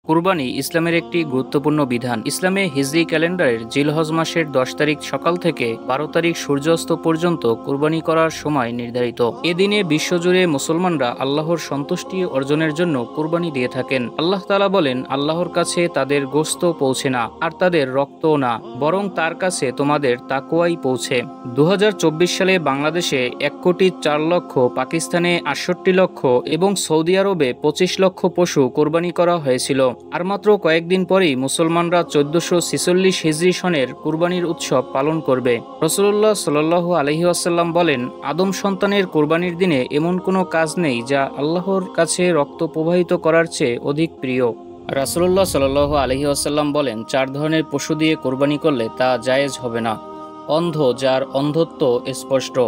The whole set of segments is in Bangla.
কুরবানি ইসলামের একটি গুরুত্বপূর্ণ বিধান। ইসলামে হিজরি ক্যালেন্ডারের জিলহজ মাসের 10 তারিখ সকাল থেকে 12 তারিখ সূর্যাস্ত পর্যন্ত কুরবানি করার সময় নির্ধারিত। এদিনে বিশ্বজুড়ে মুসলমানরা আল্লাহর সন্তুষ্টি অর্জনের জন্য কুরবানি দিয়ে থাকেন। আল্লাহ তাআলা বলেন, আল্লাহর কাছে তাদের গোশত পৌঁছে না, আর তাদের রক্তও না, বরং তার কাছে তোমাদের তাকওয়াই পৌঁছে। 2024 সালে বাংলাদেশে 1,04,00,000, পাকিস্তানে 68 লক্ষ এবং সৌদি আরবে 25 লক্ষ পশু কোরবানি করা হয়েছিল। আর মাত্র কয়েকদিন পরেই মুসলমানরা 1446 হিজরি সনের কুরবানির উৎসব পালন করবে। রাসূলুল্লাহ সাল্লাল্লাহু আলাইহি ওয়াসাল্লাম বলেন, আদম সন্তানের কুরবানির দিনে এমন কোনো কাজ নেই যা আল্লাহর কাছে রক্ত প্রবাহিত করার চেয়ে অধিক প্রিয়। রাসূলুল্লাহ সাল্লাল্লাহু আলাইহি ওয়াসাল্লাম বলেন, 4 ধরনের পশু দিয়ে কোরবানি করলে তা জায়েজ হবে না। অন্ধ, যার অন্ধত্ব স্পষ্ট;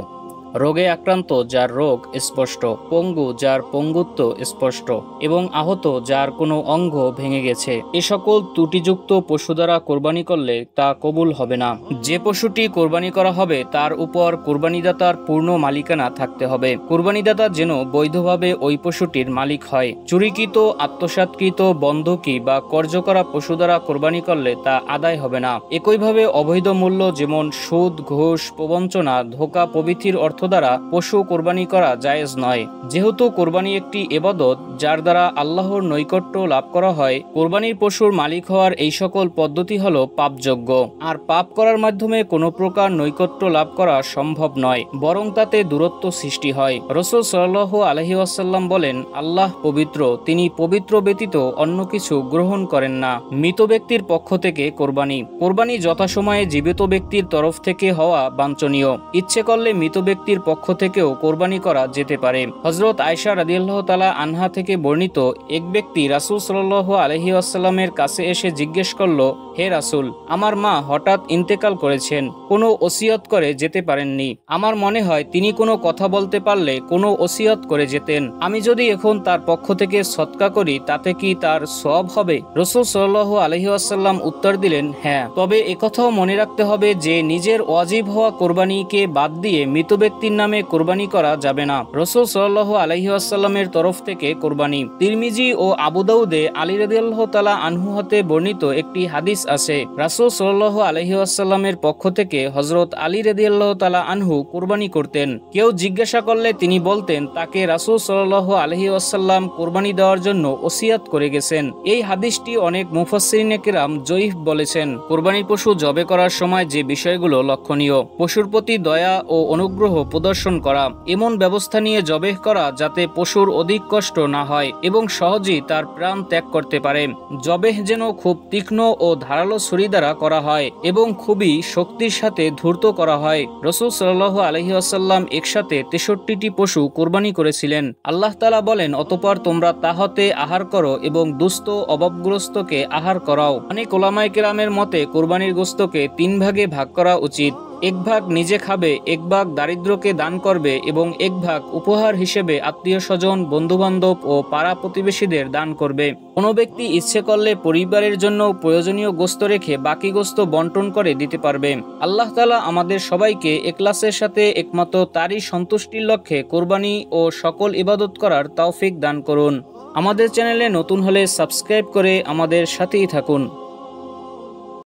রোগে আক্রান্ত, যার রোগ স্পষ্ট; পঙ্গু, যার পঙ্গুত্ব স্পষ্ট; এবং আহত, যার কোনো অঙ্গ ভেঙে গেছে। এ সকল ত্রুটিযুক্ত পশু দ্বারা কোরবানি করলে তা কবুল হবে না। যে পশুটি কোরবানি করা হবে তার উপর কোরবানিদাতার পূর্ণ মালিকানা থাকতে হবে। কোরবানিদাতা যেন বৈধভাবে ওই পশুটির মালিক হয়। চুরিকৃত, আত্মসাৎকৃত, বন্ধকি বা কর্য করা পশু দ্বারা কোরবানি করলে তা আদায় হবে না। একইভাবে অবৈধ মূল্য যেমন সুদ, ঘুষ, প্রবঞ্চনা, ধোঁকা প্রভৃতির অর্থ দ্বারা পশু কোরবানি করা জায়েজ নয়। যেহেতু কোরবানি একটি ইবাদত যার দ্বারা আল্লাহর নৈকট্য লাভ করা হয়, কোরবানির পশুর মালিক হওয়ার এই সকল পদ্ধতি হলো পাপযোগ্য। আর পাপ করার মাধ্যমে কোনো প্রকার নৈকট্য লাভ করা সম্ভব নয়, বরং তাতে দূরত্ব সৃষ্টি হয়। রাসূল সাল্লাল্লাহু আলাইহি ওয়াসাল্লাম বলেন, আল্লাহ পবিত্র, তিনি পবিত্র ব্যতীত অন্য কিছু গ্রহণ করেন না। মৃত ব্যক্তির পক্ষ থেকে কোরবানি। কোরবানি যথাসময়ে জীবিত ব্যক্তির তরফ থেকে হওয়া বাঞ্ছনীয়। ইচ্ছে করলে মৃত ব্যক্তির পক্ষ থেকেও কোরবানি করা যেতে পারে। হযরত আয়েশা রাদিয়াল্লাহু তাআলা আনহা থেকে বর্ণিত, এক ব্যক্তি রাসূল সাল্লাল্লাহু আলাইহি ওয়াসাল্লামের কাছে এসে জিজ্ঞেস করল, হে রাসূল, আমার মা হঠাৎ ইন্তেকাল করেছেন, কোনো ওসিয়ত করে যেতে পারেননি। আমার মনে হয় তিনি কোনো কথা বলতে পারলে কোনো ওসিয়ত করে যেতেন। আমি যদি এখন তার পক্ষ থেকে সদকা করি তাতে কি তার সওয়াব হবে? রাসূল সাল্লাল্লাহু আলাইহি ওয়াসাল্লাম উত্তর দিলেন, হ্যাঁ, তবে একথাও মনে রাখতে হবে যে নিজের ওয়াজিব হওয়া কোরবানিকে বাদ দিয়ে মৃত ব্যক্তির নামে কোরবানি করা যাবে না। রাসূল সাল্লাল্লাহু আলাইহি ওয়াসাল্লামের তরফ থেকে কোরবানি। তিরমিজি ও আবু দাউদে আলী রাদিয়াল্লাহু তাআলা আনহু হতে বর্ণিত একটি হাদিস আছে, রাসূল সাল্লাল্লাহু আলাইহি ওয়াসাল্লামের পক্ষ থেকে হযরত আলী রাদিয়াল্লাহু তাআলা আনহু কোরবানি করতেন। কেউ জিজ্ঞাসা করলে তিনি বলতেন, তাকে রাসূল সাল্লাল্লাহু আলাইহি ওয়াসাল্লাম কোরবানি দেওয়ার জন্য ওসিয়ত করে গেছেন। এই হাদিসটি অনেক মুফাসসিরিনে কেরাম জয়ীফ বলেছেন। কোরবানি পশু জবে করার সময় যে বিষয়গুলো লক্ষণীয়: পশুর প্রতি দয়া ও অনুগ্রহ প্রদর্শন করা, এমন ব্যবস্থা নিয়ে জবেহ করা যাতে পশুর অধিক কষ্ট না হয় এবং সহজেই তার প্রাণ ত্যাগ করতে পারে। জবেহ যেন খুব তীক্ষ্ণ ও ধারালো ছুরি দ্বারা করা হয় এবং খুবই শক্তির সাথে ধূর্ত করা হয়। রাসূল সাল্লাল্লাহু আলাইহি ওয়াসাল্লাম একসাথে 63টি পশু কোরবানি করেছিলেন। আল্লাহ তাআলা বলেন, অতঃপর তোমরা তা হতে আহার করো এবং দুস্থ অভাবগ্রস্তকে আহার করাও। অনেক উলামায়ে কেরামের মতে কোরবানির গোশতকে 3 ভাগে ভাগ করা উচিত। 1 ভাগ নিজে খাবে, 1 ভাগ দারিদ্রকে দান করবে এবং 1 ভাগ উপহার হিসেবে আত্মীয় স্বজন, বন্ধুবান্ধব ও পাড়া প্রতিবেশীদের দান করবে। কোনো ব্যক্তি ইচ্ছে করলে পরিবারের জন্য প্রয়োজনীয় গোশত রেখে বাকি গোশত বন্টন করে দিতে পারবে। আল্লাহ তাআলা আমাদের সবাইকে ইখলাসের সাথে একমাত্র তারই সন্তুষ্টির লক্ষ্যে কোরবানি ও সকল ইবাদত করার তৌফিক দান করুন। আমাদের চ্যানেলে নতুন হলে সাবস্ক্রাইব করে আমাদের সাথেই থাকুন।